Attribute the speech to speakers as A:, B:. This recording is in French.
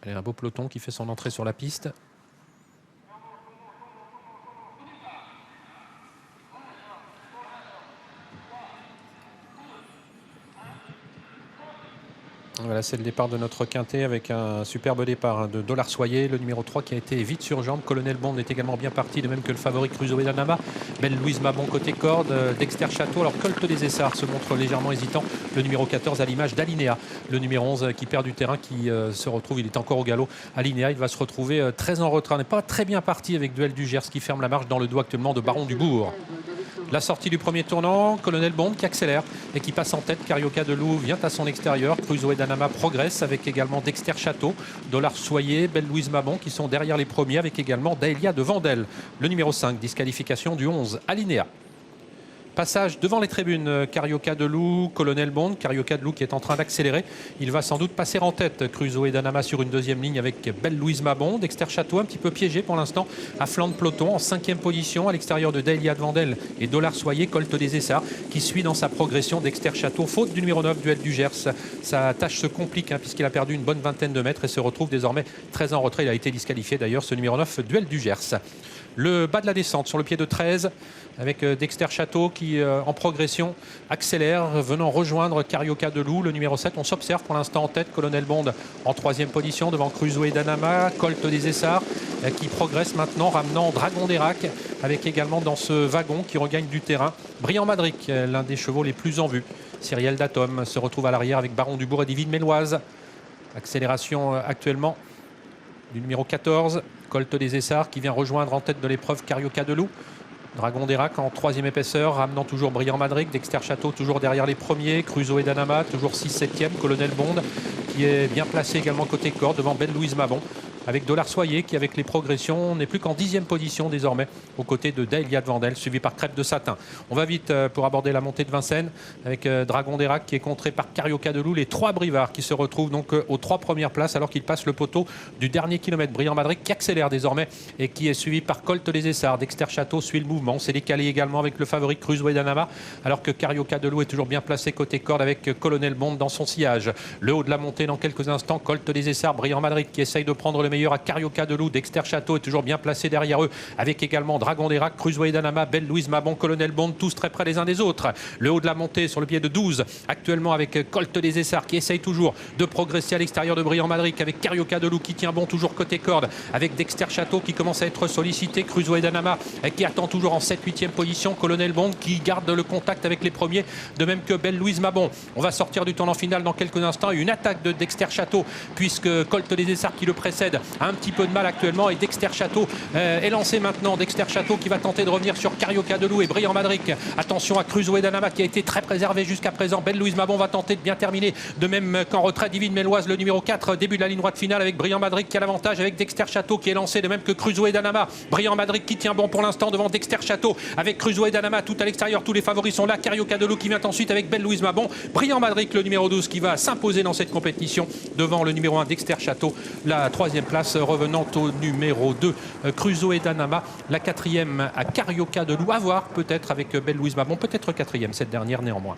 A: Allez, un beau peloton qui fait son entrée sur la piste. Voilà, c'est le départ de notre quintet avec un superbe départ de Dollar Soyer, le numéro 3 qui a été vite sur jambe. Colonel Bond est également bien parti, de même que le favori Crusoe Danama. Belle Louise Mabon côté corde, Dexter Château. Alors Colt des Essarts se montre légèrement hésitant. Le numéro 14 à l'image d'Alinéa. Le numéro 11 qui perd du terrain, qui se retrouve, il est encore au galop. Alinéa, il va se retrouver très en retrait. On n'est pas très bien parti avec Duel du Gers qui ferme la marche dans le dos actuellement de Baron du Bourg. La sortie du premier tournant, Colonel Bond qui accélère et qui passe en tête. Carioca de Loup vient à son extérieur. Crusoe Danama progresse avec également Dexter Château, Dollar Soyer, Belle Louise Mabon qui sont derrière les premiers avec également Daelia de Vandel. Le numéro 5, disqualification du 11, Alinéa. Passage devant les tribunes, Carioca de Loup, Colonel Bond. Carioca de Loup qui est en train d'accélérer. Il va sans doute passer en tête. Crusoe Danama sur une deuxième ligne avec Belle Louise Mabon. Dexter Château un petit peu piégé pour l'instant à flanc de peloton en 5e position à l'extérieur de Daelia de Vandel et Dollar Soyer. Colt des Essarts qui suit dans sa progression Dexter Château. Faute du numéro 9, Duel du Gers. Sa tâche se complique puisqu'il a perdu une bonne vingtaine de mètres et se retrouve désormais très en retrait. Il a été disqualifié d'ailleurs, ce numéro 9, Duel du Gers. Le bas de la descente sur le pied de 13 avec Dexter Château qui en progression accélère, venant rejoindre Carioca de Loup, le numéro 7. On s'observe pour l'instant en tête. Colonel Bond en 3e position devant Crusoe Danama. Colt des Essarts qui progresse maintenant, ramenant Dragon d'Erac avec également dans ce wagon qui regagne du terrain Brillant Madric, l'un des chevaux les plus en vue. Cyriel Datom se retrouve à l'arrière avec Baron du Bourg et Divine Méloise. Accélération actuellement du numéro 14, Colt des Essarts qui vient rejoindre en tête de l'épreuve Carioca de Loup. Dragon d'Erac en 3e épaisseur, ramenant toujours Brillant Madric. Dexter Château toujours derrière les premiers. Crusoe Danama toujours 6-7e. Colonel Bond qui est bien placé également côté corde devant Belle Louise Mabon. Avec Dollar Soyer qui, avec les progressions, n'est plus qu'en 10e position désormais aux côtés de Daelia de Vandel, suivi par Crêpe de Satin. On va vite pour aborder la montée de Vincennes avec Dragon d'Erac qui est contré par Carioca de Loup. Les 3 brivards qui se retrouvent donc aux 3 premières places alors qu'ils passent le poteau du dernier kilomètre. Brillant Madric qui accélère désormais et qui est suivi par Colt des Essarts. Dexter Château suit le mouvement. C'est décalé également avec le favori Crusoe Danama alors que Carioca de Loup est toujours bien placé côté corde avec Colonel Bond dans son sillage. Le haut de la montée dans quelques instants. Colt des Essarts, Brillant Madric qui essaye de prendre le meilleur à Carioca de Loup. Dexter Château est toujours bien placé derrière eux avec également Dragon d'Erac, Crusoe Danama, Belle Louise Mabon, Colonel Bond, tous très près les uns des autres. Le haut de la montée sur le pied de 12 actuellement avec Colt des Essarts qui essaye toujours de progresser à l'extérieur de Brillant Madric avec Carioca de Loup qui tient bon toujours côté corde avec Dexter Château qui commence à être sollicité. Crusoe Danama qui attend toujours en 7-8e position. Colonel Bond qui garde le contact avec les premiers, de même que Belle Louise Mabon. On va sortir du tournant final dans quelques instants. Une attaque de Dexter Château puisque Colt des Essarts qui le précède a un petit peu de mal actuellement et Dexter Château est lancé maintenant. Dexter Château qui va tenter de revenir sur Carioca de Loup et Brillant Madric. Attention à Crusoe Danama qui a été très préservé jusqu'à présent. Belle Louise Mabon va tenter de bien terminer, de même qu'en retrait Divine Méloise, le numéro 4, début de la ligne droite finale avec Brillant Madric qui a l'avantage avec Dexter Château qui est lancé, de même que Crusoe Danama. Brillant Madric qui tient bon pour l'instant devant Dexter Château avec Crusoe Danama tout à l'extérieur. Tous les favoris sont là. Carioca de Loup qui vient ensuite avec Belle Louise Mabon. Brillant Madric, le numéro 12 qui va s'imposer dans cette compétition devant le numéro 1 Dexter Château. La 3e place revenant au numéro 2 Crusoe Danama. La 4e à Carioca de Loup. À voir peut-être avec Belle Louise Mabon, peut-être 4e cette dernière néanmoins.